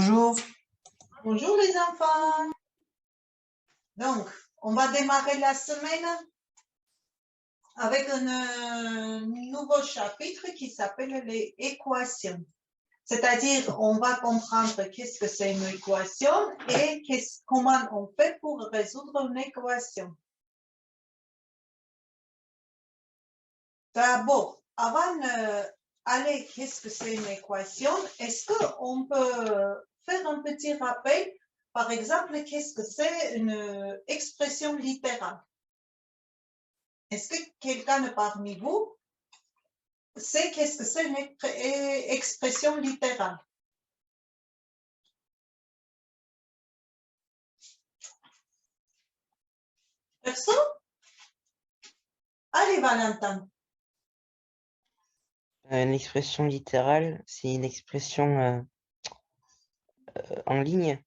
Bonjour. Bonjour les enfants. Donc, on va démarrer la semaine avec un nouveau chapitre qui s'appelle les équations. C'est-à-dire, on va comprendre qu'est-ce que c'est une équation et comment on fait pour résoudre une équation. D'abord, avant d'aller, qu'est-ce que c'est une équation? Est-ce qu'on peut faire un petit rappel? Par exemple, qu'est-ce que c'est une expression littérale? Est-ce que quelqu'un parmi vous sait qu'est-ce que c'est une expression littérale? Personne? Allez, Valentin. Une expression littérale, c'est une expression en ligne.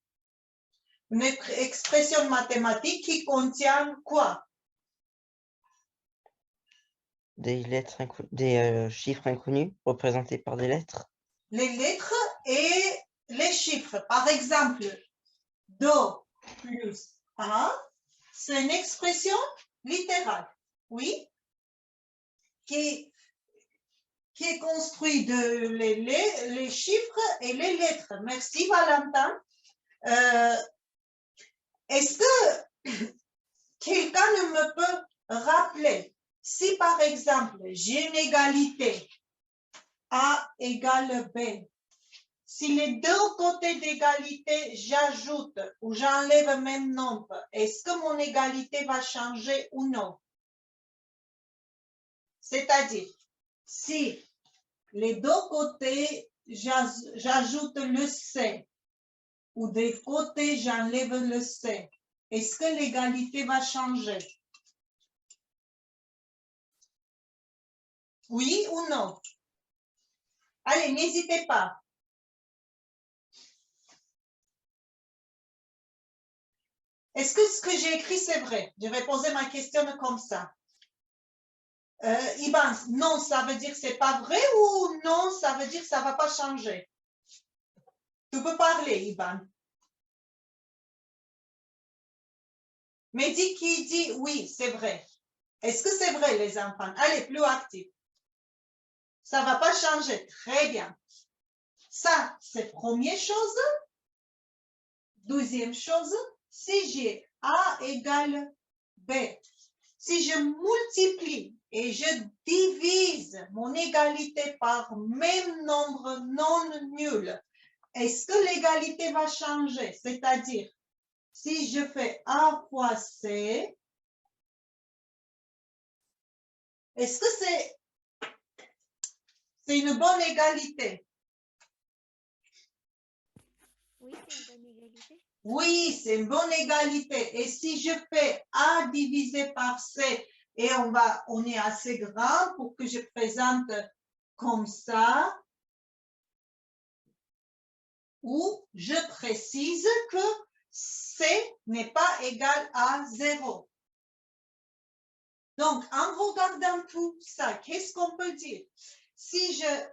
Une expression mathématique qui contient quoi? Des lettres des chiffres inconnus représentés par des lettres. Les lettres et les chiffres. Par exemple, Do plus A, c'est une expression littérale, oui, qui est construite de les chiffres et les lettres. Merci, Valentin. Est-ce que quelqu'un me peut rappeler si, par exemple, j'ai une égalité A égale B, si les deux côtés d'égalité, j'ajoute ou j'enlève le même nombre, est-ce que mon égalité va changer ou non? C'est-à-dire, si les deux côtés, j'ajoute le C, ou des côtés, j'enlève le C, est-ce que l'égalité va changer? Oui ou non? Allez, n'hésitez pas. Est-ce que ce que j'ai écrit, c'est vrai? Je vais poser ma question comme ça. Iban, non, ça veut dire que c'est pas vrai ou non, ça veut dire que ça ne va pas changer? Tu peux parler, Iban. Mehdi qui dit oui, c'est vrai. Est-ce que c'est vrai, les enfants? Allez, plus actif. Ça ne va pas changer. Très bien. Ça, c'est première chose. Deuxième chose, si j'ai A égale B, si je multiplie et je divise mon égalité par même nombre non nul, est-ce que l'égalité va changer? C'est-à-dire, si je fais A fois C, est-ce que c'est une bonne égalité? Oui, c'est une bonne égalité. Oui, c'est une bonne égalité. Et si je fais A divisé par C, et on est assez grand pour que je présente comme ça, ou je précise que C n'est pas égal à 0. Donc, en regardant tout ça, qu'est-ce qu'on peut dire? Si je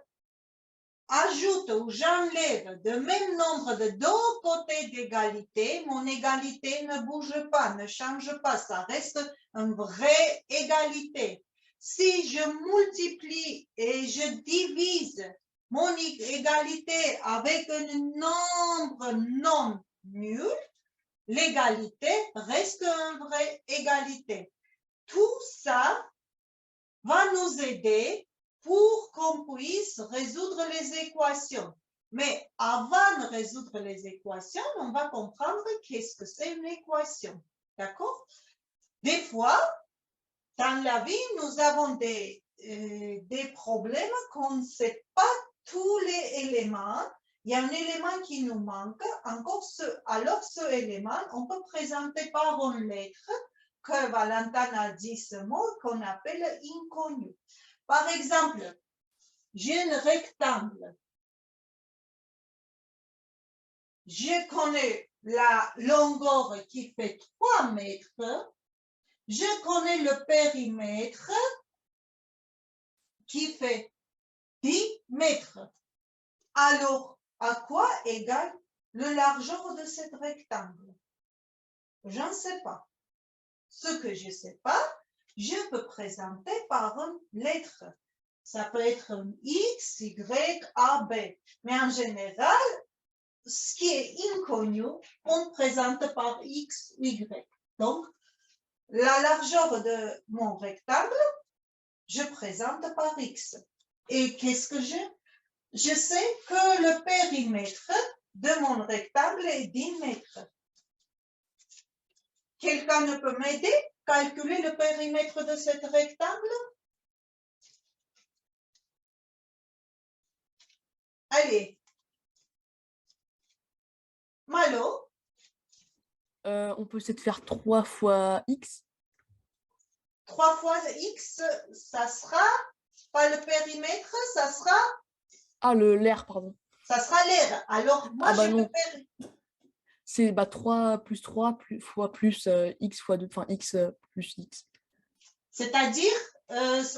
ajoute ou j'enlève le même nombre de deux côtés d'égalité, mon égalité ne bouge pas, ne change pas, ça reste une vraie égalité. Si je multiplie et je divise mon égalité avec un nombre non nul, l'égalité reste une vraie égalité. Tout ça va nous aider pour qu'on puisse résoudre les équations. Mais avant de résoudre les équations, on va comprendre qu'est-ce que c'est une équation. D'accord? Des fois, dans la vie, nous avons des problèmes qu'on ne sait pas tous les éléments. Il y a un élément qui nous manque. Alors, ce élément, on peut présenter par une lettre que Valentin a dit ce mot qu'on appelle inconnu. Par exemple, j'ai un rectangle. Je connais la longueur qui fait 3 mètres. Je connais le périmètre qui fait 10 mètres. Alors, à quoi égale la largeur de ce rectangle? Je ne sais pas. Ce que je ne sais pas, je peux présenter par une lettre. Ça peut être un X, Y, A, B. Mais en général, ce qui est inconnu, on présente par X ou Y. Donc, la largeur de mon rectangle, je présente par X. Et qu'est-ce que j'ai? Je sais que le périmètre de mon rectangle est d'1 mètre. Quelqu'un ne peut m'aider à calculer le périmètre de ce rectangle? Allez. Malo? On peut essayer de faire 3 fois x. 3 fois x, ça sera pas le périmètre, ça sera... Ah, l'air, pardon. Ça sera l'air. Alors, moi, je non. peux... C'est 3 plus 3 fois plus x fois 2, enfin x plus x. C'est-à-dire,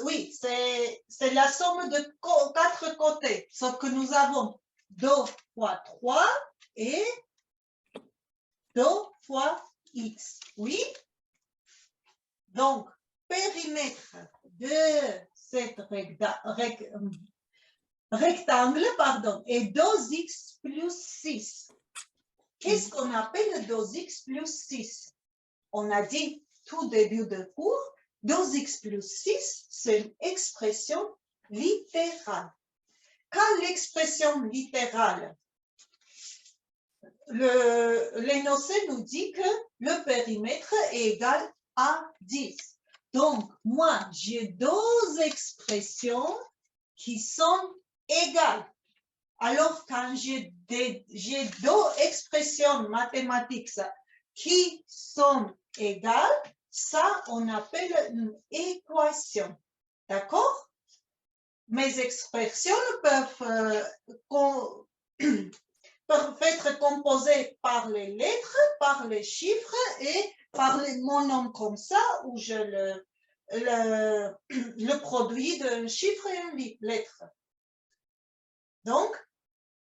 oui, c'est la somme de 4 côtés. Sauf que nous avons 2 fois 3 et 2 fois x. Oui? Donc, périmètre de cet rectangle, pardon, est 2x plus 6. Qu'est-ce qu'on appelle 2x plus 6? On a dit tout début de cours, 2x plus 6, c'est une expression littérale. Quand l'expression littérale, l'énoncé nous dit que le périmètre est égal à 10. Donc, moi, j'ai 2 expressions qui sont égales. Alors, quand j'ai 2 expressions mathématiques qui sont égales, ça, on appelle une équation. D'accord? Mes expressions peuvent être composées par les lettres, par les chiffres et par mon nom comme ça, où je le produit d'un chiffre et une lettre. Donc,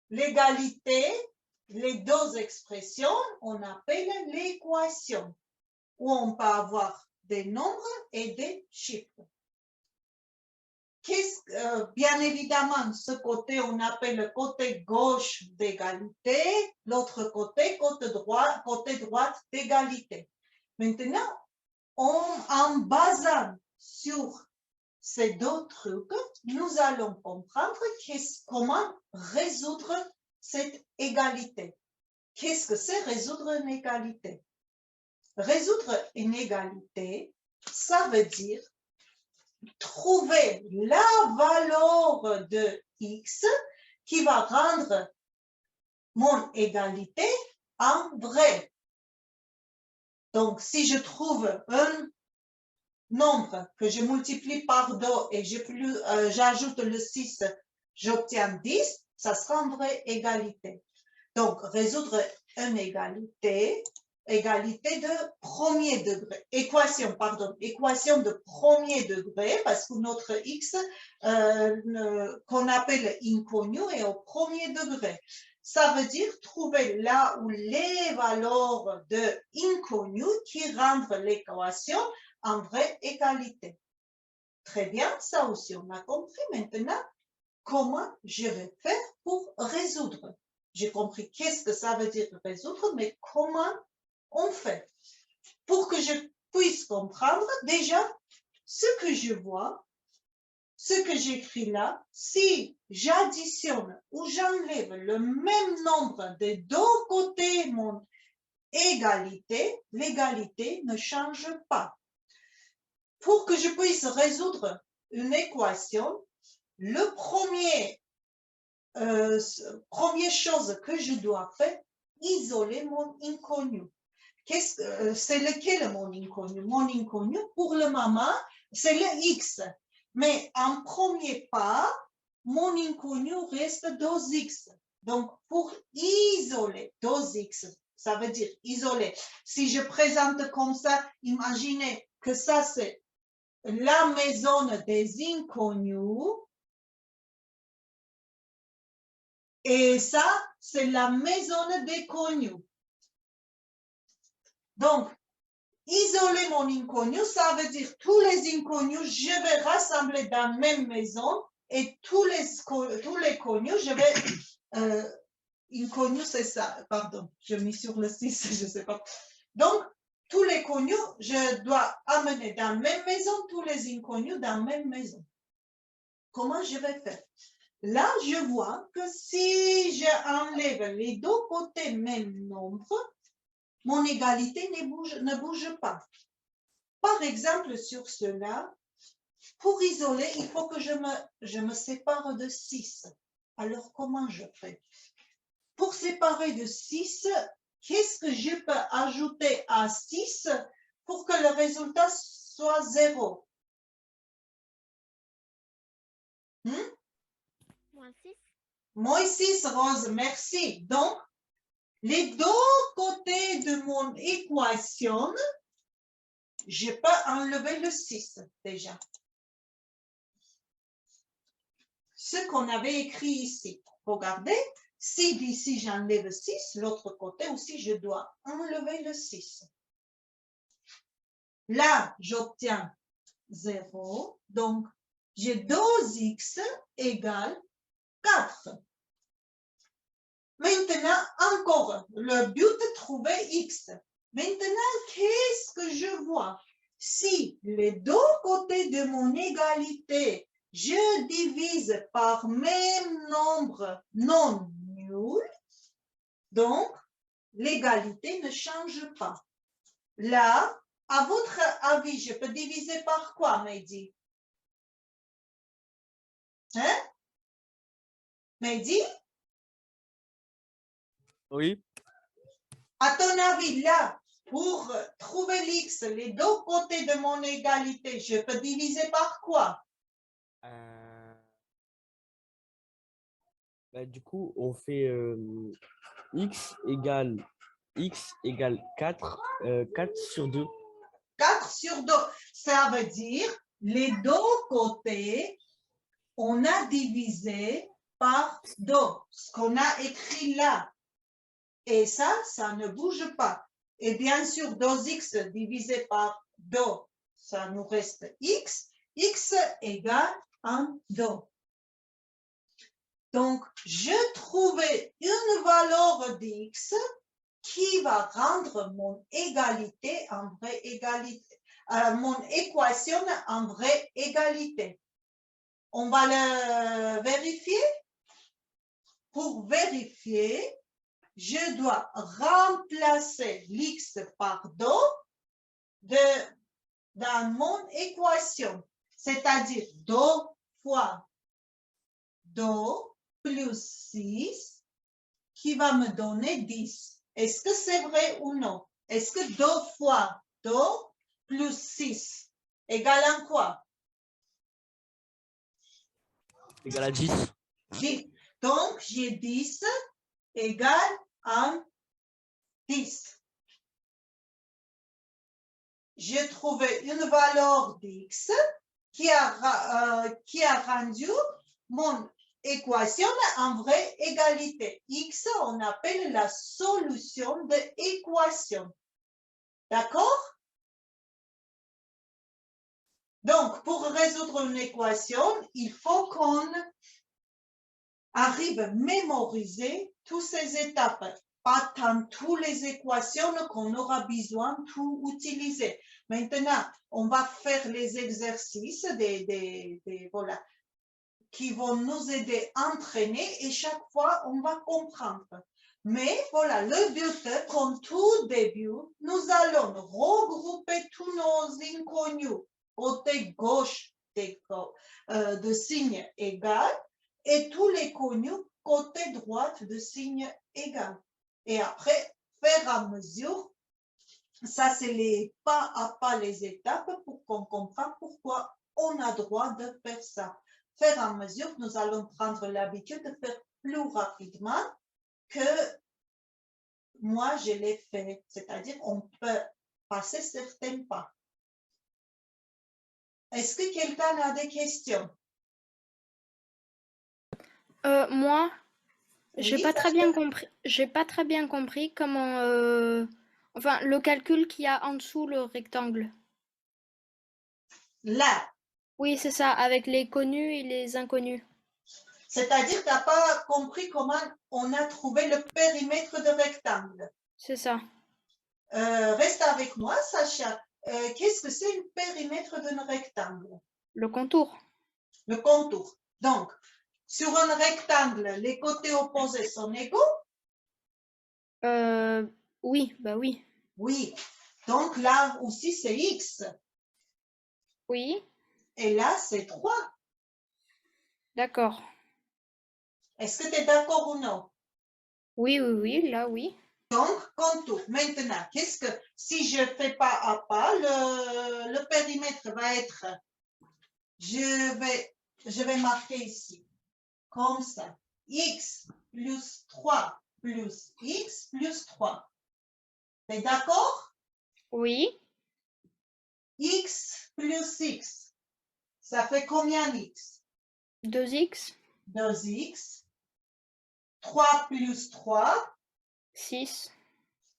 l'égalité, les 2 expressions, on appelle l'équation, où on peut avoir des nombres et des chiffres. Bien évidemment, ce côté, on appelle le côté gauche d'égalité, l'autre côté, côté droite d'égalité. Maintenant, en basant sur ces 2 trucs, nous allons comprendre comment résoudre cette égalité. Qu'est-ce que c'est résoudre une égalité? Résoudre une égalité, ça veut dire trouver la valeur de x qui va rendre mon égalité en vrai. Donc, si je trouve un nombre que je multiplie par 2 et j'ajoute le 6, j'obtiens 10, ça sera une vraie égalité. Donc, résoudre une égalité de premier degré, équation de premier degré, parce que notre x qu'on appelle inconnu est au premier degré. Ça veut dire trouver là où les valeurs de inconnu qui rendent l'équation en vraie égalité. Très bien, ça aussi on a compris. Maintenant, comment je vais faire pour résoudre? J'ai compris qu'est-ce que ça veut dire résoudre, mais comment on fait? Pour que je puisse comprendre, déjà, ce que je vois, ce que j'écris là, si j'additionne ou j'enlève le même nombre des 2 côtés de mon égalité, l'égalité ne change pas. Pour que je puisse résoudre une équation, le première chose que je dois faire, isoler mon inconnu. C'est lequel mon inconnu? Mon inconnu, pour le moment, c'est le x. Mais en premier pas, mon inconnu reste 2x. Donc, pour isoler 2x, ça veut dire isoler. Si je présente comme ça, imaginez que ça, c'est la maison des inconnus. Et ça, c'est la maison des connus. Donc, isoler mon inconnu, ça veut dire tous les inconnus, je vais rassembler dans la même maison et tous les connus, je vais... inconnu, c'est ça. Pardon, je mis sur le 6, je ne sais pas. Donc, tous les connus, je dois amener dans la même maison, tous les inconnus dans la même maison. Comment je vais faire? Là, je vois que si j'enlève les deux côtés même nombre, mon égalité ne bouge pas. Par exemple, sur cela, pour isoler, il faut que je me sépare de 6. Alors, comment je fais? Pour séparer de 6, qu'est-ce que je peux ajouter à 6 pour que le résultat soit 0? Moins 6. Moins 6, Rose, merci. Donc, les deux côtés de mon équation, je peux enlever le 6 déjà. Ce qu'on avait écrit ici. Regardez, si d'ici j'enlève 6, l'autre côté aussi, je dois enlever le 6. Là, j'obtiens 0. Donc, j'ai 2x égale 4. Maintenant, encore, le but de trouver x. Maintenant, qu'est-ce que je vois? Si les deux côtés de mon égalité, je divise par même nombre non nul, donc l'égalité ne change pas. Là, à votre avis, je peux diviser par quoi, Mehdi? Hein? Mehdi? Oui. À ton avis, là, pour trouver l'x, les deux côtés de mon égalité, je peux diviser par quoi? Du coup, on fait x égale 4, 4 sur 2. 4 sur 2. Ça veut dire, les deux côtés, on a divisé par 2. Ce qu'on a écrit là. Et ça ne bouge pas. Et bien sûr, 2x divisé par 2, ça nous reste x. X égale 1, 2. Donc, je trouvais une valeur d'x qui va rendre mon égalité en vraie égalité, mon équation en vraie égalité. On va le vérifier. Pour vérifier, je dois remplacer l'x par 2 dans mon équation, c'est-à-dire 2 fois 2 plus 6 qui va me donner 10. Est-ce que c'est vrai ou non? Est-ce que 2 fois 2 plus 6 égale à quoi? Égale à 10. 10. Donc, j'ai 10 égale à 10. J'ai trouvé une valeur d'x qui a rendu mon équation en vraie égalité. X, on appelle la solution de l'équation. D'accord? Donc, pour résoudre une équation, il faut qu'on arrive à mémoriser toutes ces étapes. Pas tant toutes les équations qu'on aura besoin de tout utiliser. Maintenant, on va faire les exercices voilà, qui vont nous aider à entraîner et chaque fois, on va comprendre. Mais voilà, le but, comme tout début, nous allons regrouper tous nos inconnus côté gauche de signe égal et tous les connus côté droite de signe égal. Et après, faire à mesure, ça c'est les pas à pas les étapes pour qu'on comprenne pourquoi on a droit de faire ça. Faire à mesure, nous allons prendre l'habitude de faire plus rapidement que moi je l'ai fait. C'est-à-dire, on peut passer certains pas. Est-ce que quelqu'un a des questions? Moi, J'ai Oui, pas très bien compris. J'ai pas très bien compris comment. Enfin, le calcul qu'il y a en dessous le rectangle. là. Oui, c'est ça, avec les connus et les inconnus. C'est-à-dire que tu n'as pas compris comment on a trouvé le périmètre de rectangle. C'est ça. Reste avec moi, Sacha. Qu'est-ce que c'est le périmètre d'un rectangle? Le contour. Le contour. Donc, sur un rectangle, les côtés opposés sont égaux? Oui, bah oui. Oui. Donc là aussi, c'est x. Oui, Et là, c'est 3. d'accord. Est-ce que tu es d'accord ou non? Oui, oui, oui, là, oui. Donc, contour. Maintenant, qu'est-ce que, si je fais pas à pas, le périmètre va être, je vais marquer ici, comme ça. X plus 3 plus X plus 3. T'es d'accord? Oui, X plus X. Ça fait combien X? 2x, 2X. 3 plus 3, 6.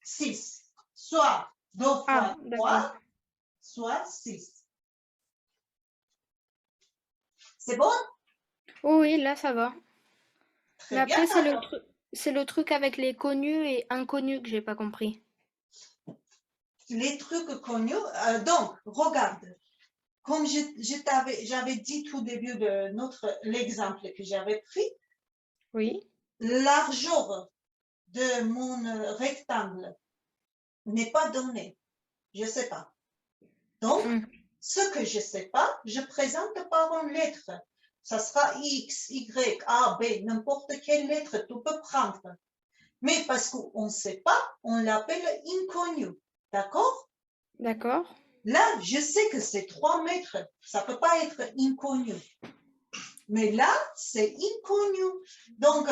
6. Soit 2 Ah, fois d'accord. 3, soit 6. C'est bon? Oh oui, là, ça va. Mais Très bien. après, c'est le truc avec les connus et inconnus que j'ai pas compris. Les trucs connus. Donc, regarde. Comme j'avais dit tout début de l'exemple que j'avais pris, Oui, la largeur de mon rectangle n'est pas donnée. Je ne sais pas. Donc, ce que je ne sais pas, je présente par une lettre. Ça sera X, Y, A, B, n'importe quelle lettre tu peux prendre. Mais parce qu'on ne sait pas, on l'appelle inconnu. D'accord? d'accord. Là, je sais que c'est 3 mètres. Ça ne peut pas être inconnu. Mais là, c'est inconnu. Donc,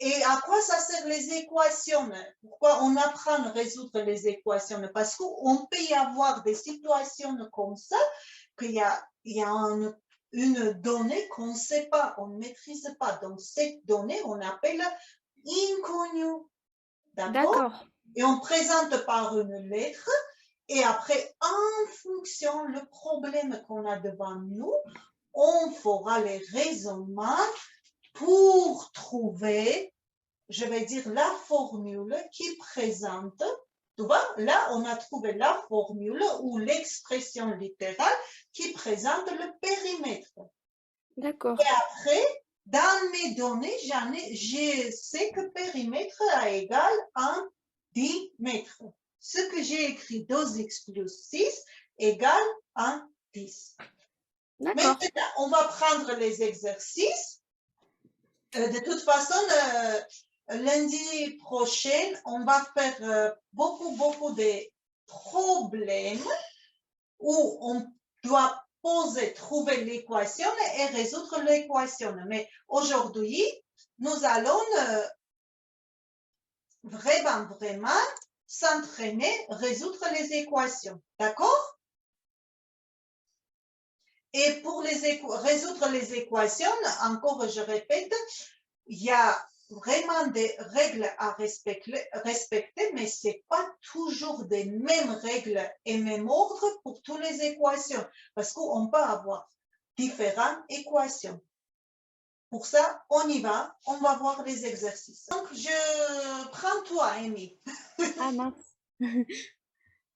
et à quoi ça sert les équations? Pourquoi on apprend à résoudre les équations? Parce qu'on peut y avoir des situations comme ça, qu'il y a une donnée qu'on ne sait pas, on ne maîtrise pas. Donc, cette donnée, on appelle inconnue. D'accord? D'accord. Et on présente par une lettre. Et après, en fonction le problème qu'on a devant nous, on fera les raisonnements pour trouver, je vais dire, la formule qui présente, tu vois, là, on a trouvé la formule ou l'expression littérale qui présente le périmètre. D'accord. Et après, dans mes données, je sais que périmètre égale 1 10 mètres. Ce que j'ai écrit 2x plus 6 égale 1 10. D'accord. Maintenant, on va prendre les exercices. De toute façon, lundi prochain, on va faire beaucoup de problèmes où on doit trouver l'équation et résoudre l'équation. Mais aujourd'hui, nous allons vraiment s'entraîner, résoudre les équations. D'accord? Et pour résoudre les équations, encore je répète, il y a vraiment des règles à respecter, mais ce n'est pas toujours des mêmes règles et mêmes ordres pour toutes les équations, parce qu'on peut avoir différentes équations. Pour ça, on y va, on va voir les exercices. Donc, je prends toi, Amy. Ah mince.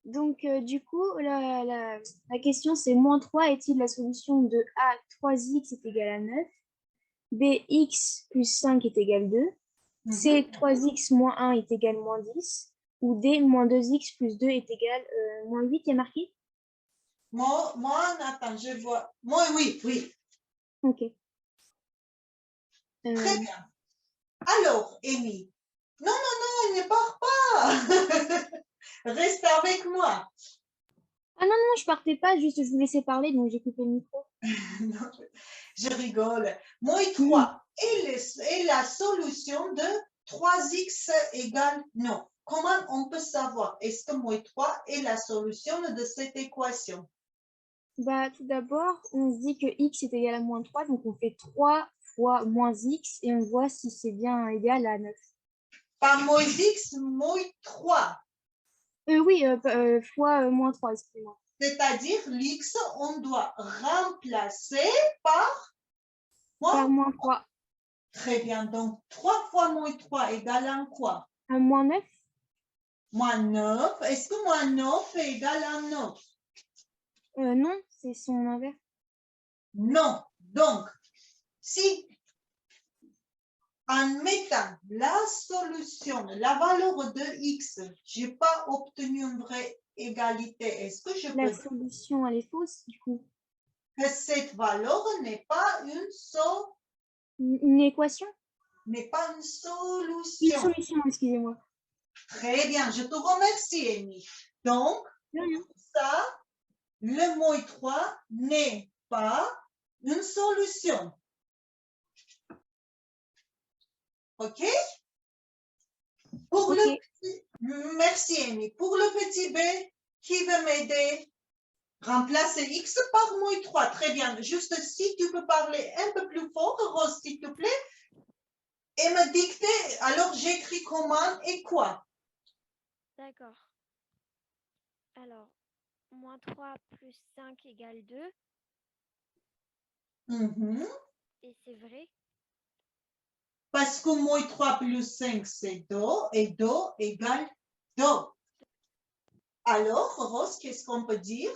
Donc, du coup, la question c'est -3 est-il la solution de A, 3x est égal à 9, B, x plus 5 est égal à 2, C, 3x moins 1 est égal à -10, ou D, moins 2x plus 2 est égal à -8, il y a marqué? Moi, attends, je vois. Moi, oui. Ok. Très bien. Alors, Amy. Non, ne pars pas. Reste avec moi. Ah non, non, je partais pas, juste je vous laissais parler, donc j'ai coupé le micro. Non, je rigole. Moins 3 est la solution de 3x égale non. Comment on peut savoir? Est-ce que moins 3 est la solution de cette équation? Bah, tout d'abord, on se dit que x est égal à -3, donc on fait 3 fois moins x et on voit si c'est bien égal à 9. Pas moins x, moins 3. Oui, fois moins 3, excusez-moi. C'est-à-dire, l'x, on doit remplacer par Par moins. moins 3. Très bien. Donc, 3 fois moins 3 égale à quoi? À moins 9. Moins 9. Est-ce que moins 9 est égal à 9? Non, c'est son inverse. Non. Donc, si en mettant la solution, la valeur de x, je n'ai pas obtenu une vraie égalité, est-ce que je La peux dire solution, elle est fausse, du coup. que cette valeur n'est pas Une équation? n'est pas une Une solution? solution, excusez-moi. Très bien, je te remercie, Amy. Donc, De rien. ça, le moins 3 n'est pas une solution. OK? Pour Ok. le petit, merci, Amy. Pour le petit b, qui veut m'aider? Remplacer x par moins 3. Très bien. Juste si tu peux parler un peu plus fort, Rose, s'il te plaît, et me dicter. Alors, j'écris comment et quoi? D'accord. Alors, moins 3 plus 5 égale 2. Mhm. Et c'est vrai. Parce que moins 3 plus 5, c'est do, et do égale do. Alors, Rose, qu'est-ce qu'on peut dire?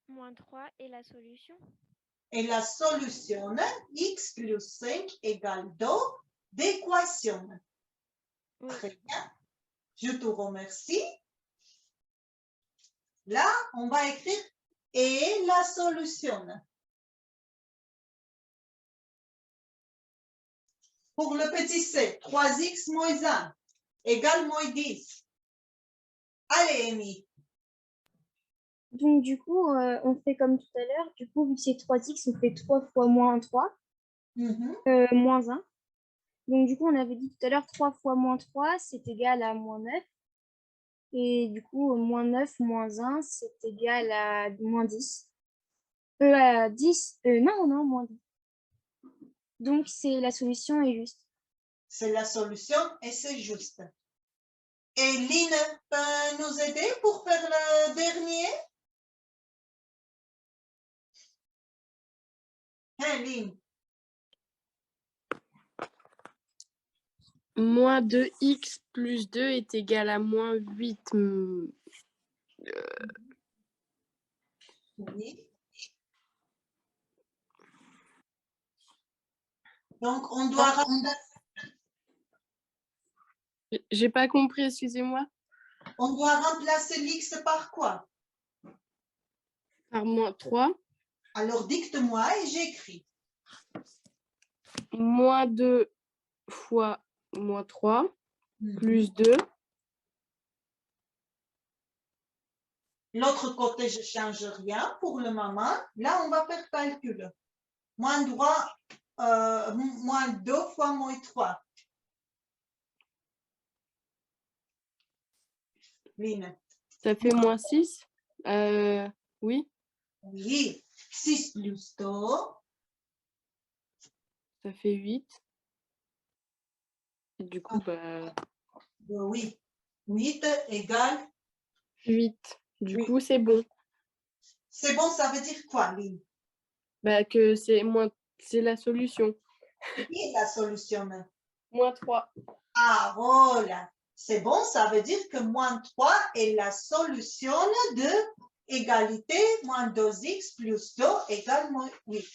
Moins 3 est la solution. Et la solution, x plus 5 égale do d'équation. Oui. Très bien. Je te remercie. Là, on va écrire et la solution. Pour le petit c, 3x moins 1 égale moins 10. Allez, Amy. Donc, du coup, on fait comme tout à l'heure. Du coup, vu que c'est 3x, on fait 3 fois moins 3, Mhm. moins 1. Donc, du coup, on avait dit tout à l'heure 3 fois moins 3, c'est égal à moins 9. Et du coup, moins 9 moins 1, c'est égal à moins 10. À 10. Non, moins 10. Donc, c'est la solution est juste. C'est la solution et c'est juste. Et Lynn peut nous aider pour faire le dernier? Hein, Lynn? Moins 2x plus 2 est égal à moins 8. Oui. Donc, on doit J'ai pas compris, excusez-moi. remplacer l'x par quoi? Par moins 3. Alors, dicte-moi et j'écris. Moins 2 fois moins 3 Mhm. plus 2. L'autre côté, je ne change rien pour le moment. Là, on va faire calcul. Moins 2 fois moins 3. Lynn. Ça fait moins 6. Oui, Oui. 6 plus 2. ça fait 8. Et du coup, bah, Oui. 8 égale 8. Du Oui. coup, c'est bon. C'est bon, ça veut dire quoi, Lynn? Bah, que c'est la solution. Qui est la solution? Moins 3. Ah, voilà. C'est bon, ça veut dire que moins 3 est la solution de égalité moins 2x plus 2 égale moins 8.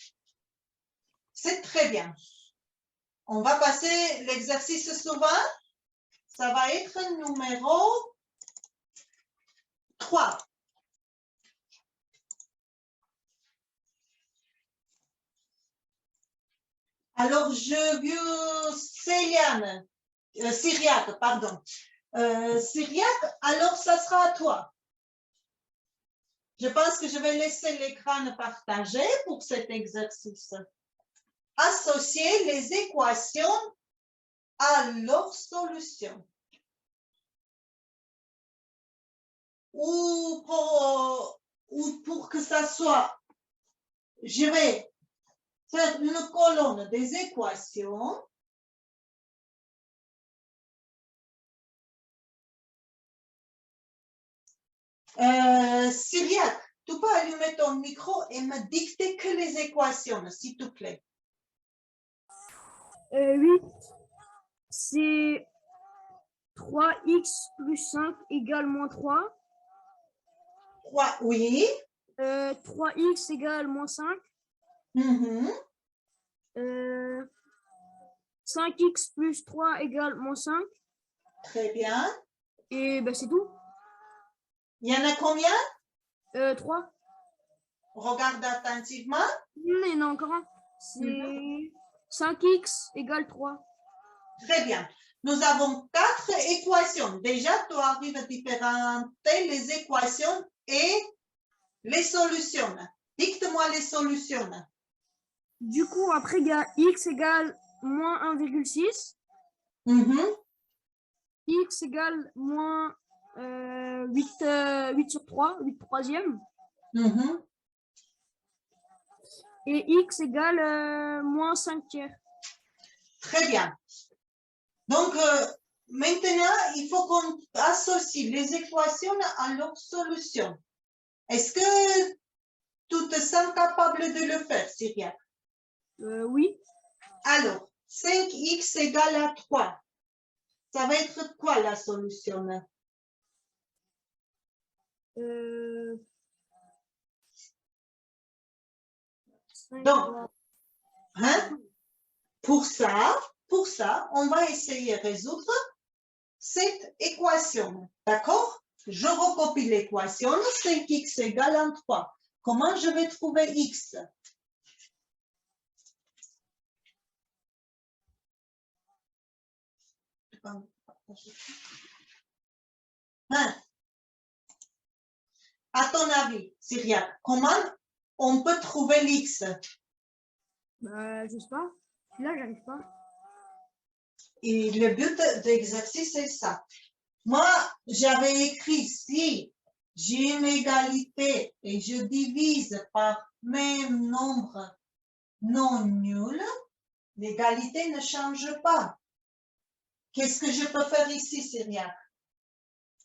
C'est très bien. On va passer l'exercice suivant. Ça va être numéro 3. Alors, je veux Cyriaque, pardon. Cyriaque, alors ça sera à toi. Je pense que je vais laisser l'écran partagé pour cet exercice. Associer les équations à leur solution. Ou pour que ça soit, je vais faire une colonne des équations. Cyriaque, tu peux allumer ton micro et me dicter que les équations, s'il te plaît. Oui, c'est 3x plus 5 égale moins 3. 3, oui. 3x égale moins 5. Mhm. 5x plus 3 égale moins 5. Très bien. Et ben, c'est tout. Il y en a combien? 3. Regarde attentivement. Mais non, encore un. C'est 5x égale 3. Très bien. Nous avons 4 équations. Déjà, tu arrives à différencier les équations et les solutions. Dicte-moi les solutions. Du coup, après, il y a x égale moins 1,6. Mhm. X égale moins 8 sur 3, 8 troisième. Mhm. Et x égale moins 5 tiers. Très bien. Donc, maintenant, il faut qu'on associe les équations à leurs solutions. Est-ce que tu te sens capable de le faire, Cyriaque? Oui. Alors, 5x égale à 3. Ça va être quoi la solution? Donc, hein, pour ça, on va essayer de résoudre cette équation. D'accord? Je recopie l'équation. 5x égale à 3. Comment je vais trouver x? Hein? À ton avis, Cyriaque, comment on peut trouver l'x? Bah, je sais pas. Là, j'arrive pas. Et le but de l'exercice, c'est ça. Moi, j'avais écrit si j'ai une égalité et je divise par même nombre non nul, l'égalité ne change pas. Qu'est-ce que je peux faire ici, Cyriaque?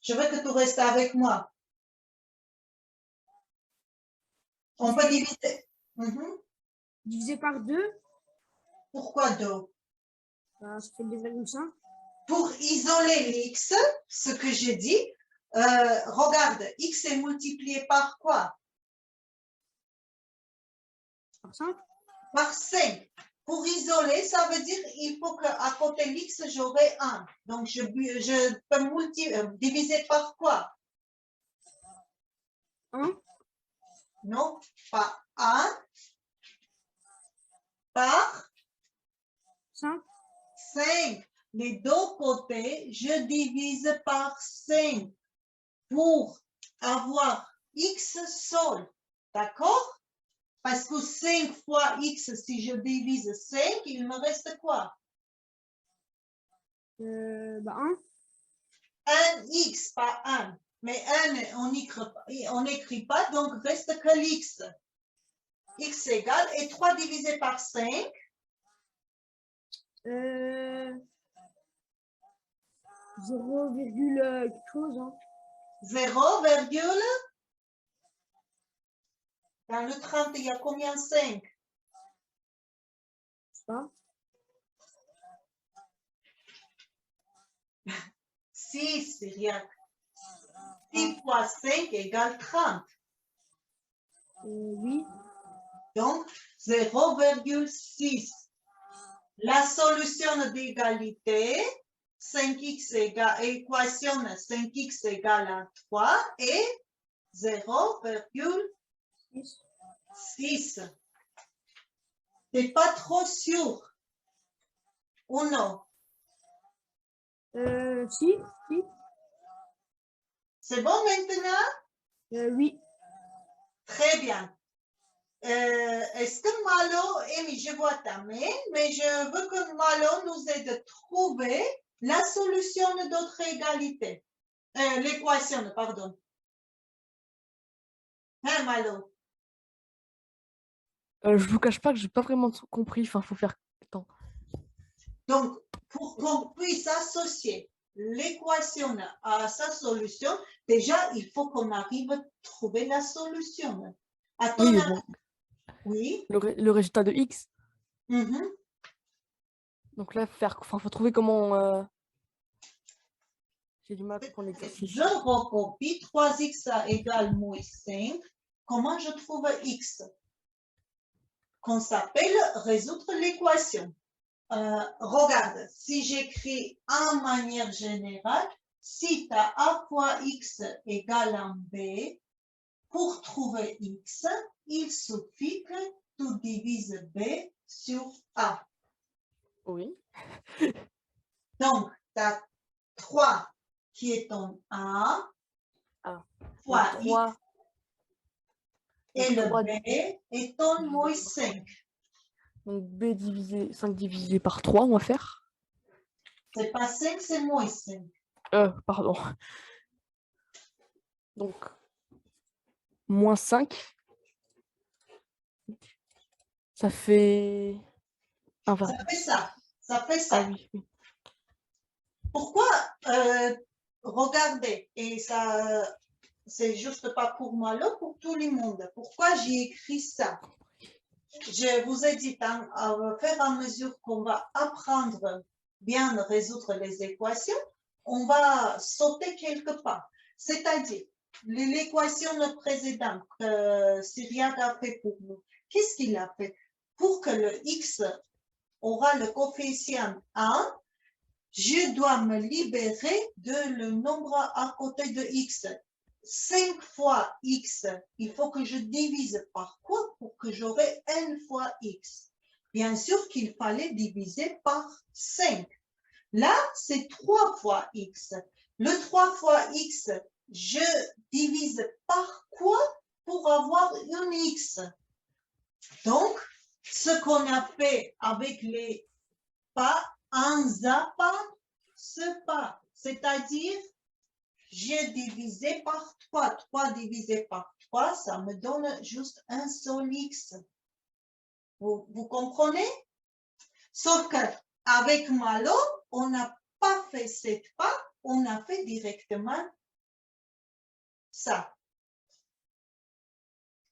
Je veux que tu restes avec moi. On peut diviser. Divisé par 2, Pourquoi 2? bah, ça fait 2,5. Pour isoler l'x, ce que j'ai dit, regarde, x est multiplié par quoi? Par 5. Par 5. Pour isoler, ça veut dire qu'il faut qu'à côté de l'x, j'aurai 1. Donc, je peux diviser par quoi? 1. Non, pas 1. Par 5. 5. Les deux côtés, je divise par 5 pour avoir x seul. D'accord? Parce que 5 fois x, si je divise 5, il me reste quoi? Bah, 1. 1x, pas 1. Mais 1, on n'écrit pas, donc reste que l'x. X égale, et 3 divisé par 5. 0, quelque chose. Hein. 0, virgule. Dans le 30, il y a combien 5? Je sais pas. 6, c'est rien. 6 fois 5 égale 30. Oui. Donc, 0,6. La solution d'égalité, 5x égale, équation 5x égale à 3 et 0,6. T'es pas trop sûr? Ou non? Si. C'est bon maintenant? Oui. Très bien. Est-ce que Malo, Amy, je vois ta main, mais je veux que Malo nous aide à trouver la solution de notre égalité. L'équation, pardon. Hein, Malo? Je vous cache pas que j'ai pas vraiment compris. Enfin, faut faire. Attends. Donc, pour qu'on puisse associer l'équation à sa solution, déjà, il faut qu'on arrive à trouver la solution. À ton Oui, mais avis, bon, oui. le résultat de x. Mhm. Donc là, faut trouver comment. J'ai du mal à comprendre l'exercice. Je recopie 3x égale moins 5. Comment je trouve x? Qu'on s'appelle résoudre l'équation. Regarde, si j'écris en manière générale, si tu as a fois x égale à b, pour trouver x, il suffit que tu divises b sur a. Oui. Donc, tu as 3 qui est ton a, Ah. fois Donc, x, 3. et le 3 b est ton divisé moins par 5. Donc b divisé 5 divisé par 3, on va faire. C'est pas 5, c'est moins 5. Pardon. Donc, moins 5. Ça fait. Ça fait ça. Ça fait ça. Ah oui, oui. Pourquoi regardez, et ça, c'est juste pas pour moi, là, pour tout le monde. Pourquoi j'ai écrit ça? Je vous ai dit, au fur et à mesure qu'on va apprendre bien résoudre les équations, on va sauter quelque part. C'est-à-dire, l'équation précédente que Cyriac a fait pour nous, qu'est-ce qu'il a fait? Pour que le x aura le coefficient 1, je dois me libérer de le nombre à côté de x. 5 fois x, il faut que je divise par quoi pour que j'aurai n fois x? Bien sûr qu'il fallait diviser par 5. Là, c'est 3 fois x. Le 3 fois x, je divise par quoi pour avoir un x? Donc, ce qu'on a fait avec les pas, un zappa, ce pas, c'est-à-dire j'ai divisé par 3. 3 divisé par 3, ça me donne juste un seul x. Vous comprenez? Sauf qu'avec Malo, on n'a pas fait cette pas, on a fait directement ça.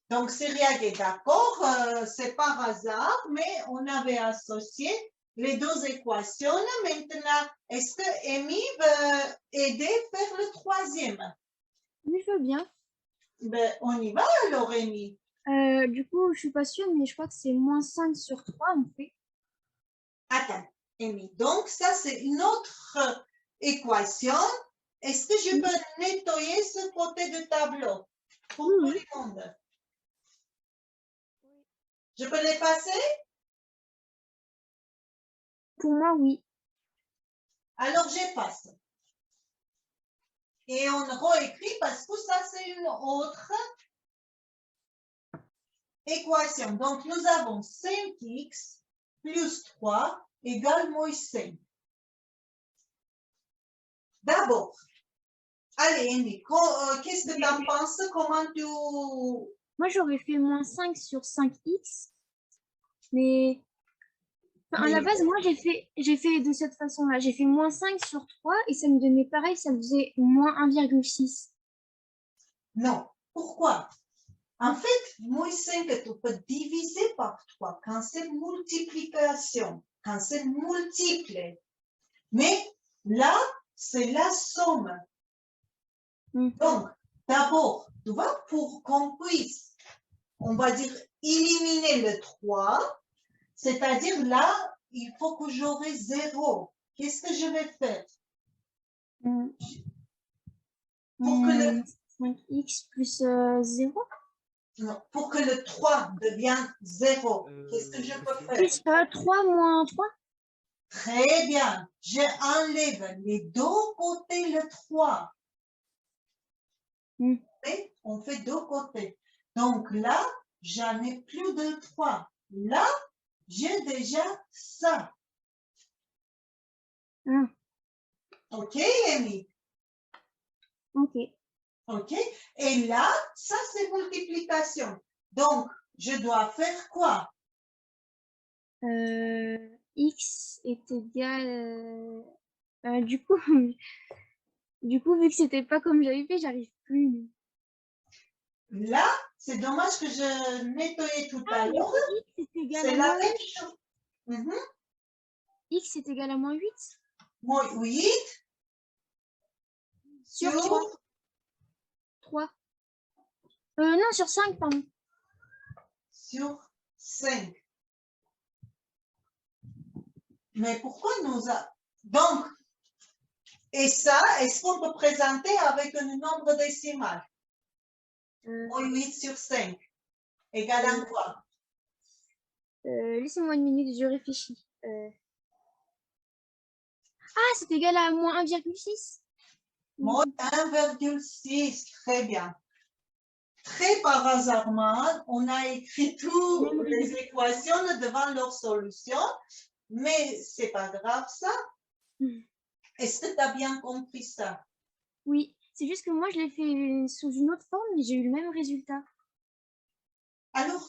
Donc, Cyriac est d'accord, c'est par hasard, mais on avait associé les deux équations. Maintenant, est-ce que Amy veut aider à faire le troisième? Oui, je veux bien. Ben, on y va alors, Amy. Du coup, je suis pas sûre, mais je crois que c'est moins 5 sur 3, on fait. Attends, Amy. Donc, ça, c'est une autre équation. Est-ce que je peux nettoyer ce côté de tableau pour tout le monde? Je peux l'effacer? Pour moi, oui. Alors, j'efface. Et on réécrit parce que ça, c'est une autre équation. Donc, nous avons 5x plus 3 égale moins 5. D'abord, allez, Amy, qu'est-ce que tu en penses? Comment tu... Moi, j'aurais fait moins 5 sur 5x. Mais à la base, moi, j'ai fait de cette façon-là. J'ai fait moins 5 sur 3 et ça me donnait pareil, ça me faisait moins 1,6. Non. Pourquoi? En fait, moins 5, tu peux diviser par 3 quand c'est multiplication, quand c'est multiple. Mais là, c'est la somme. Donc, d'abord, tu vois, pour qu'on puisse, on va dire, éliminer le 3, c'est-à-dire là, il faut que j'aurai 0. Qu'est-ce que je vais faire? Pour que le... 5x plus 0. Non, pour que le 3 devienne 0, qu'est-ce que je peux faire? Plus 3 moins 3. Très bien. J'enlève les deux côtés le 3. Et on fait deux côtés. Donc là, j'en ai plus de 3. Là, j'ai déjà ça. OK, Amy? OK. OK. Et là, ça, c'est multiplication. Donc, je dois faire quoi? X est égal... du coup, vu que c'était pas comme j'avais fait, j'arrive plus. Là, c'est dommage que je nettoyais tout à l'heure. X est égal C'est à la moins même chose. Mhm. X est égal à moins 8 Moins 8 sur sur 3. Non, sur 5, pardon. sur 5. Mais pourquoi nous a... Donc, et ça, est-ce qu'on peut présenter avec un nombre décimal? Moins 8 sur 5 égale à quoi? Laissez-moi une minute, je réfléchis. Ah, c'est égal à moins 1,6. Moins 1,6, très bien. Très par hasardement, on a écrit toutes les équations devant leur solution, mais c'est pas grave ça. Est-ce que tu as bien compris ça? Oui, c'est juste que moi, je l'ai fait sous une autre forme, mais j'ai eu le même résultat. Alors,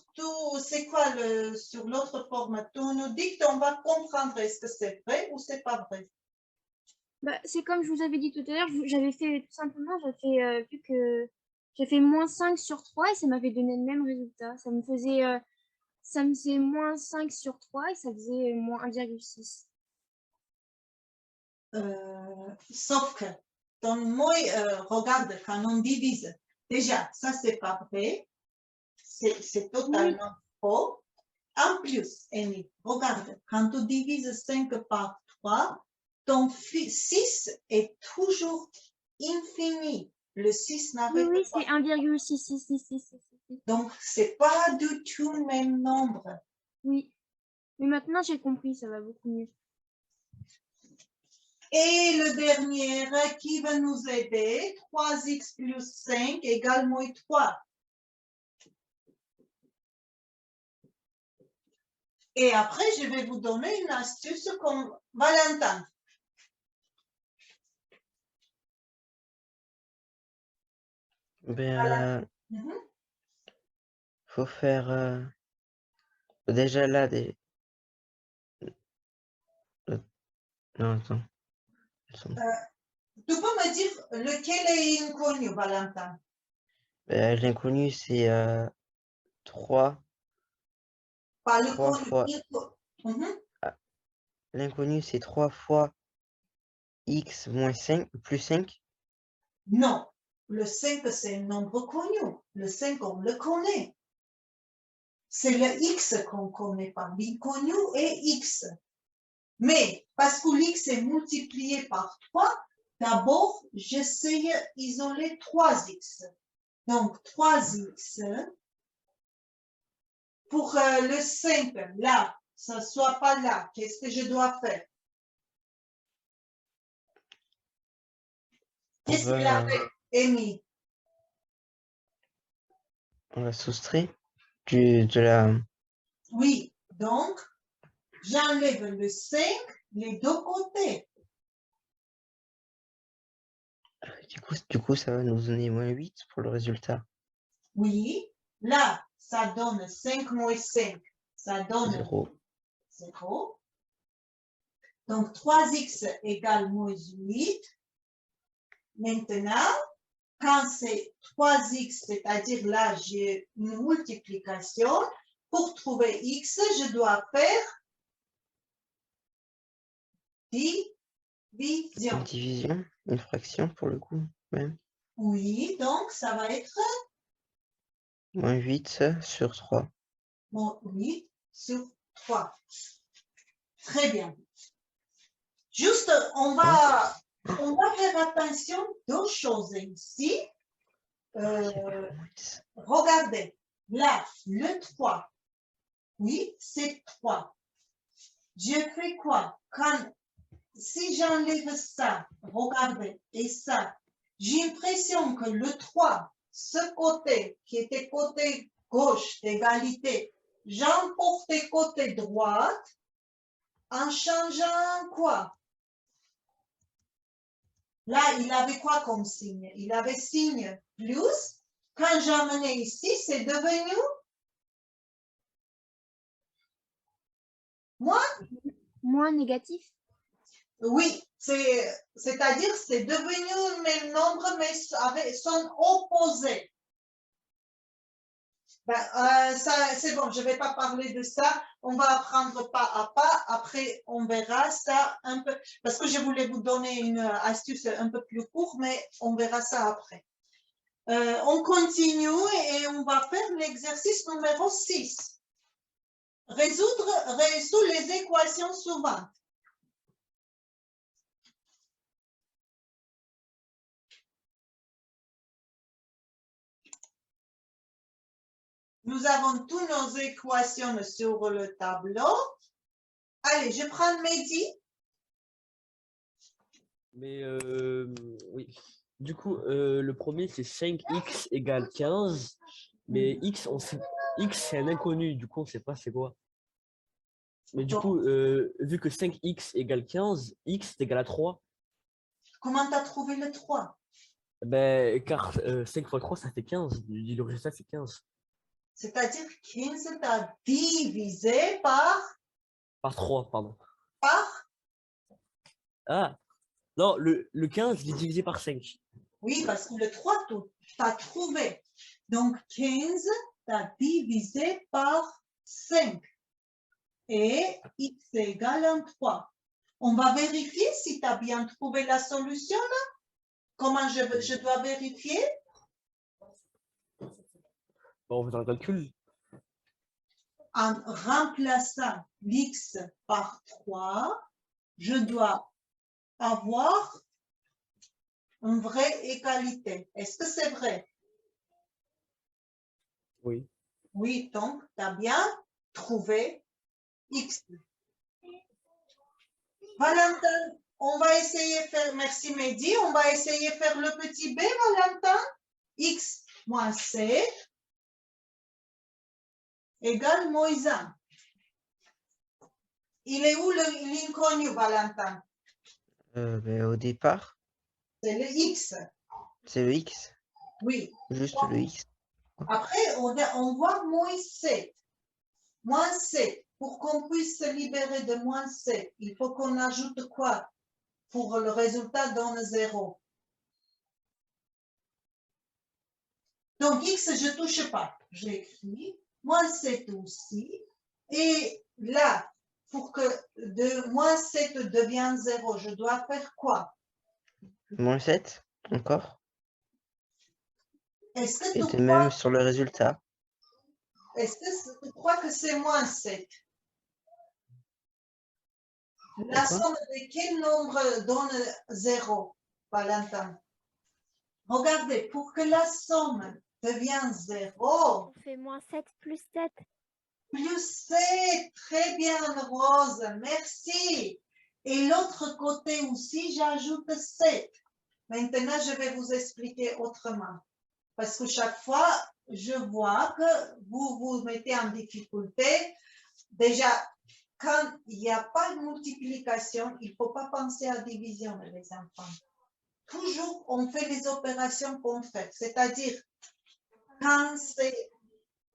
c'est quoi sur l'autre forme? Tu nous dis qu'on va comprendre est-ce que c'est vrai ou c'est pas vrai? Bah, c'est comme je vous avais dit tout à l'heure, j'avais fait tout simplement, vu que j'ai fait moins 5 sur 3 et ça m'avait donné le même résultat. Ça me faisait moins 5 sur 3 et ça faisait moins 1,6. Sauf que, regarde, quand on divise, déjà, ça c'est pas vrai, c'est totalement faux. En plus, Amy, regarde, quand tu divises 5 par 3, ton 6 est toujours infini. Le 6 n'arrête Oui, pas. c'est 1,66666. Donc, c'est pas du tout le même nombre. Oui, mais maintenant j'ai compris, ça va beaucoup mieux. Et le dernier qui va nous aider, 3x plus 5 égale moins 3. Et après, je vais vous donner une astuce qu'on va l'entendre. Ben, Mhm. faut faire déjà là des. Non, attends. Tu peux me dire lequel est inconnu, Valentin? Ben, l'inconnu, c'est 3 Pas le 3 connu. fois. Mhm. L'inconnu, c'est 3 fois x moins 5 plus 5. Non, le 5, c'est un nombre connu. Le 5, on le connaît. C'est le x qu'on connaît pas. L'inconnu est x. Mais parce que l'x est multiplié par 3, d'abord, j'essaye d'isoler 3x. Donc, 3x pour le 5, là, ça ne soit pas là. Qu'est-ce que je dois faire? Qu'est-ce qu'il a fait, Amy? On va soustraire de la. Oui, donc, j'enlève le 5 les deux côtés. Du coup, ça va nous donner moins 8 pour le résultat. Oui, là, ça donne 5 moins 5. Ça donne 0. 0. Donc, 3x égale moins 8. Maintenant, quand c'est 3x, c'est-à-dire là, j'ai une multiplication, pour trouver x, je dois faire division. Une division, une fraction pour le coup, même. Oui, donc ça va être Moins 8 sur 3. moins 8 sur 3. Très bien. Juste, on va faire attention deux choses ici. Regardez, là, le 3. Oui, c'est 3. Je fais quoi? Si j'enlève ça, regardez, et ça, j'ai l'impression que le 3, ce côté qui était côté gauche d'égalité, j'emporte côté droite en changeant quoi? Là, il avait quoi comme signe? Il avait signe plus. Quand j'amenais ici, c'est devenu Moins négatif. Oui, c'est-à-dire c'est devenu le même nombre, mais avec son opposé. Ça, c'est bon, je ne vais pas parler de ça. On va apprendre pas à pas. Après, on verra ça un peu. Parce que je voulais vous donner une astuce un peu plus courte, mais on verra ça après. On continue et on va faire l'exercice numéro 6. Résoudre les équations suivantes. Nous avons toutes nos équations sur le tableau. Allez, je prends Mehdi. Mais oui. Du coup, le premier, c'est 5x égale 15. Mais x, x c'est un inconnu. Du coup, on ne sait pas c'est quoi. Mais du coup, vu que 5x égale 15, x est égal à 3. Comment tu as trouvé le 3? Ben, car 5 fois 3, ça fait 15. Le résultat, c'est 15. C'est-à-dire 15 t'as divisé par? Par 3, pardon. Par? Ah, non, le 15, il est divisé par 5. Oui, parce que le 3, tu as trouvé. Donc, 15, tu as divisé par 5. Et x est égal à 3. On va vérifier si tu as bien trouvé la solution là. Comment je dois vérifier? Bon, on fait un calcul. En remplaçant l'x par 3, je dois avoir une vraie égalité. Est-ce que c'est vrai? Oui. Oui, donc tu as bien trouvé x. Valentin, on va essayer de faire, merci Mehdi, on va essayer de faire le petit b, Valentin. X moins 7 égale moins 1. Il est où l'inconnu, Valentin? Ben, au départ, C'est le x. c'est le x. Oui. Juste le x. Après, on voit moins 7. Moins 7. Pour qu'on puisse se libérer de moins 7, il faut qu'on ajoute quoi? Pour le résultat donne 0. Donc, x, je ne touche pas. J'écris moins 7 aussi. Et là, pour que de moins 7 devienne 0, je dois faire quoi? Moins 7, encore. Est-ce que Et tu de même sur le résultat. crois que c'est moins 7? La Pourquoi? somme de quel nombre donne 0, Valentin? Regardez, pour que la somme devienne 0, On fait moins 7 plus 7. plus 7, très bien Rose, merci. Et l'autre côté aussi, j'ajoute 7. Maintenant, je vais vous expliquer autrement. Parce que chaque fois, je vois que vous vous mettez en difficulté. Déjà, quand il n'y a pas de multiplication, il ne faut pas penser à division, les enfants. Toujours, on fait les opérations qu'on fait. C'est-à-dire, quand c'est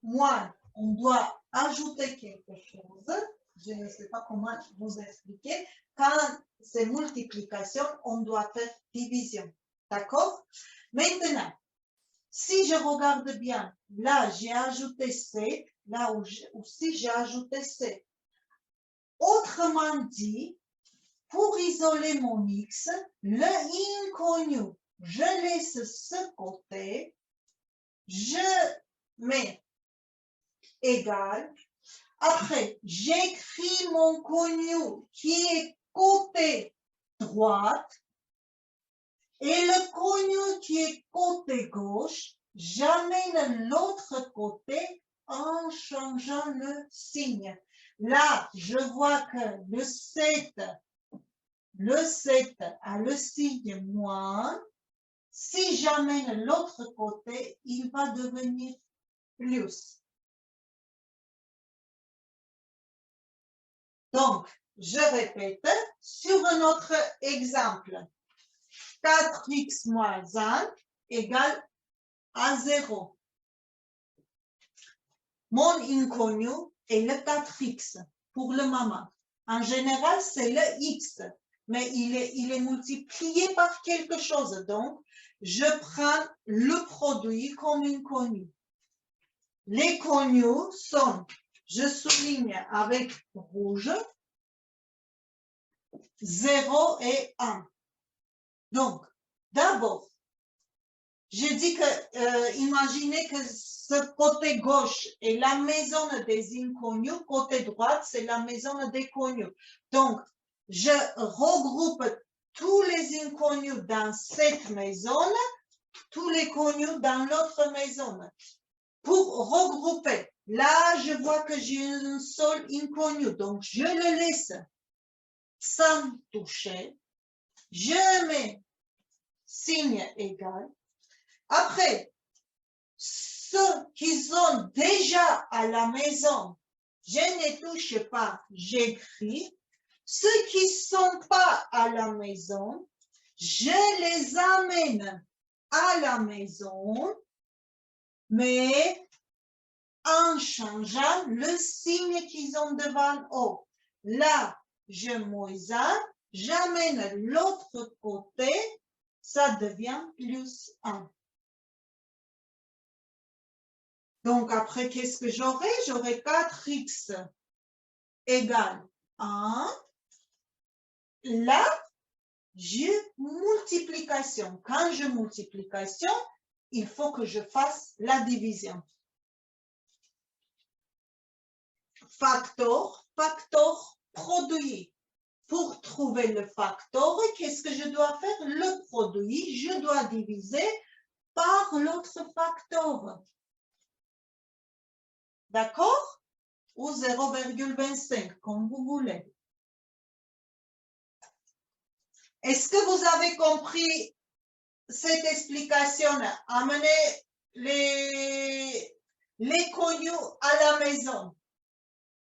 moins, on doit ajouter quelque chose. Je ne sais pas comment vous expliquer. Quand c'est multiplication, on doit faire division. D'accord? Maintenant, si je regarde bien, là, j'ai ajouté 7. Là aussi, j'ai ajouté 7. Autrement dit, pour isoler mon x, l'inconnu, je laisse ce côté, je mets égal. Après, j'écris mon connu qui est côté droite et le connu qui est côté gauche, j'amène l'autre côté en changeant le signe. Là, je vois que le 7 a le signe moins. Si j'amène l'autre côté, il va devenir plus. Donc, je répète, sur notre exemple, 4x moins 1 égale à 0. Mon inconnu est le 4x. pour le moment. En général, c'est le x, mais il est multiplié par quelque chose. Donc, je prends le produit comme une connue. Les connues sont, je souligne avec rouge, 0 et 1. Donc, d'abord, je dis que, imaginez que ce côté gauche est la maison des inconnus, côté droit, c'est la maison des connus. Donc, je regroupe tous les inconnus dans cette maison, tous les connus dans l'autre maison. Pour regrouper, là, je vois que j'ai un seul inconnu, donc je le laisse sans toucher. Je mets signe égal. Après, ceux qui sont déjà à la maison, je ne touche pas, j'écris. Ceux qui ne sont pas à la maison, je les amène à la maison, mais en changeant le signe qu'ils ont devant eux. Là, je moisins, j'amène l'autre côté, ça devient plus 1. Donc, après, qu'est-ce que j'aurai? J'aurai 4x égale 1. Là, je multiplication. Quand je multiplication, il faut que je fasse la division. Facteur, produit. Pour trouver le facteur, qu'est-ce que je dois faire? Le produit, je dois diviser par l'autre facteur. D'accord? Ou 0,25, comme vous voulez. Est-ce que vous avez compris cette explication? Amener les connus à la maison.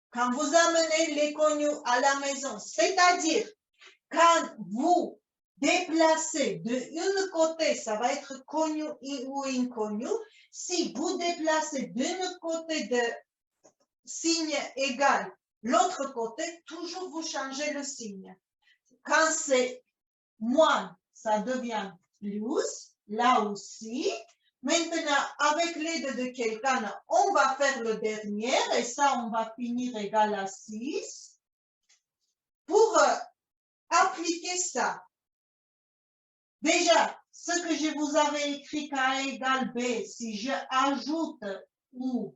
Quand vous amenez les connus à la maison, c'est-à-dire quand vous déplacez de un côté, ça va être connu ou inconnu. Si vous déplacez d'un côté de signe égal, l'autre côté, toujours vous changez le signe. Quand c'est moins, ça devient plus, là aussi. Maintenant, avec l'aide de quelqu'un, on va faire le dernier, et ça, on va finir égal à 6. Pour appliquer ça, déjà, ce que je vous avais écrit K égale B, si je ajoute ou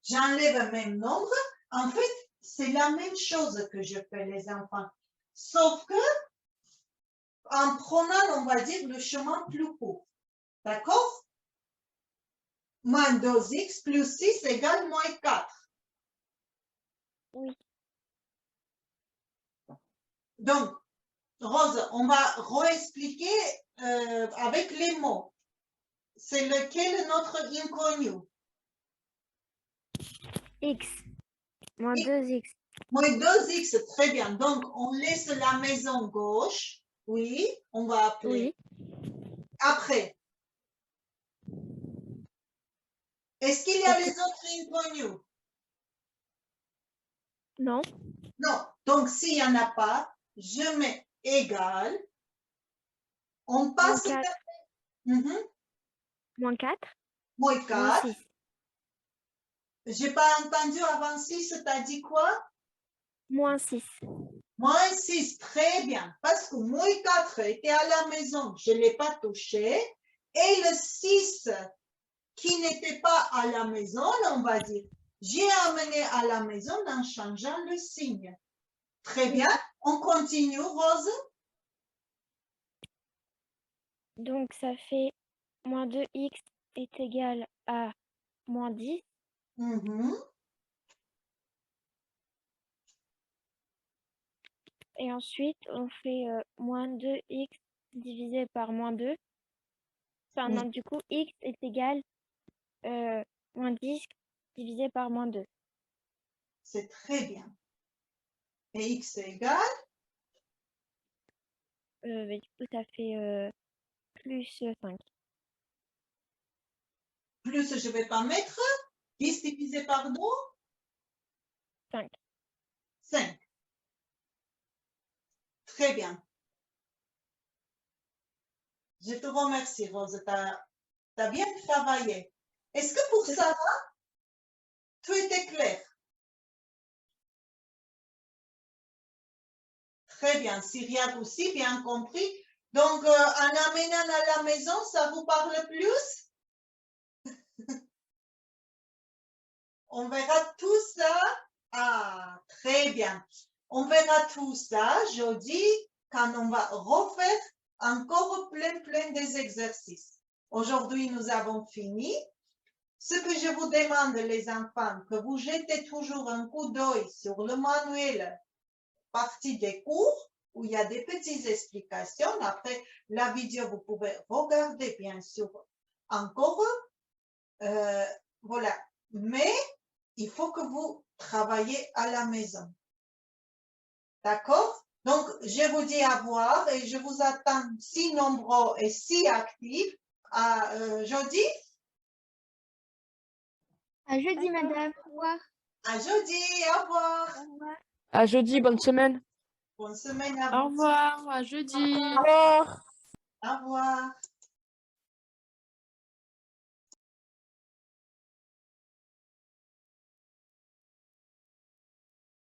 j'enlève le même nombre, en fait, c'est la même chose que je fais, les enfants. Sauf que, en prenant, on va dire, le chemin plus court. D'accord? Moins 2x plus 6 égale moins 4. Oui. Donc, Rose, on va réexpliquer avec les mots. C'est lequel notre inconnu? X. Moins 2x. Moins 2x, très bien. Donc, on laisse la maison gauche. Oui, on va appeler. Oui. Après, est-ce qu'il y a les autres inconnus? Non. Non. Donc, s'il n'y en a pas, je mets égal. On passe. Moins 4. Moins 4. Moins Moins 4. 6. J'ai pas entendu avant 6, t'as dit quoi? Moins 6. Moins 6, très bien. Parce que moins 4 était à la maison, je ne l'ai pas touché. Et le 6 qui n'était pas à la maison, on va dire, j'ai amené à la maison en changeant le signe. Très bien. On continue, Rose. Donc, ça fait moins 2x est égal à moins 10. Et ensuite, on fait moins 2x divisé par moins 2. Enfin, non, du coup, x est égal moins 10 divisé par moins 2. C'est très bien. Et x est égal? Du coup, ça fait plus 5. Plus, je ne vais pas mettre. 10 divisé par 2? 5. 5. Très bien. Je te remercie, Rose. Tu as bien travaillé. Est-ce que pour ça, tout était clair? Très bien. Cyriaque aussi, bien compris. Donc, en amenant à la maison, ça vous parle plus? On verra tout ça. Ah, très bien. On verra tout ça jeudi quand on va refaire encore plein des exercices. Aujourd'hui, nous avons fini. Ce que je vous demande, les enfants, que vous jetez toujours un coup d'œil sur le manuel partie des cours où il y a des petites explications. Après la vidéo, vous pouvez regarder bien sûr encore. Voilà. Mais il faut que vous travaillez à la maison. D'accord? Donc, je vous dis à voir et je vous attends si nombreux et si actifs à jeudi. À jeudi, madame. Au revoir. À jeudi. Au revoir. Au revoir. À jeudi, bonne semaine. Bonne semaine à Au vous. revoir, à jeudi. Au revoir.